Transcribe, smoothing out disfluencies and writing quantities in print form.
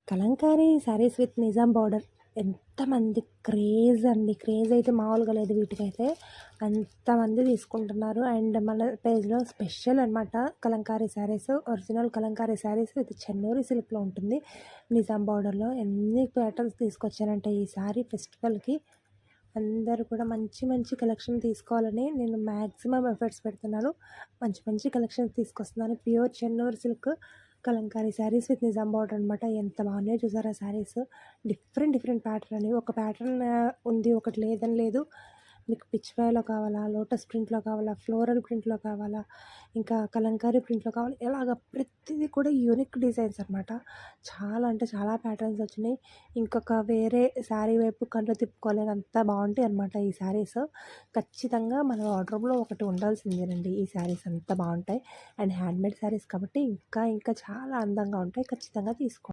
Kalamkari sarees with Nizam border ఎంతమంది craze అండి. Craze అయితే మామూలుగా లేదు వీటికైతే. అంతమంది తీసుకుంటున్నారు. అండ్ మన పేజ్‌లో స్పెషల్ అనమాట Kalamkari saris. Original Kalamkari sarees with Chennuri సిల్క్‌లో ఉంటుంది. నిజాం బార్డర్‌లో ఎన్ని ప్యాటర్న్స్ తీసుకొచ్చానంటే ఈసారి ఫెస్టివల్‌కి అందరూ కూడా మంచి మంచి కలెక్షన్ తీసుకోవాలని నేను మ్యాక్సిమం ఎఫర్ట్స్ పెడుతున్నాను. మంచి మంచి కలెక్షన్స్ తీసుకొస్తున్నాను. Pure Chennur silk kalamkari sarees with Nizam border అనమాట. ఎంత బాగున్నాయో చూసారా శారీస్. డిఫరెంట్ డిఫరెంట్ ప్యాటర్న్ అని ఒక ప్యాటర్న్ ఉంది, ఒకటి లేదని లేదు. మీకు పిచ్ వేలో కావాలా, లోటస్ ప్రింట్‌లో కావాలా, ఫ్లోరల్ ప్రింట్‌లో కావాలా, ఇంకా కలంకారీ ప్రింట్‌లో కావాలా, ఇలాగ ప్రతిదీ కూడా యూనిక్ డిజైన్స్ అనమాట. చాలా అంటే చాలా ప్యాటర్న్స్ వచ్చినాయి. ఇంకొక వేరే శారీ వైపు కళ్ళు తిప్పుకోలేనంత బాగుంటాయి అనమాట ఈ శారీస్. ఖచ్చితంగా మన వార్డ్రోబ్‌లో ఒకటి ఉండాల్సిందేనండి ఈ శారీస్, అంత బాగుంటాయి. అండ్ హ్యాండ్‌మేడ్ శారీస్ కాబట్టి ఇంకా ఇంకా చాలా అందంగా ఉంటాయి. ఖచ్చితంగా తీసుకోండి.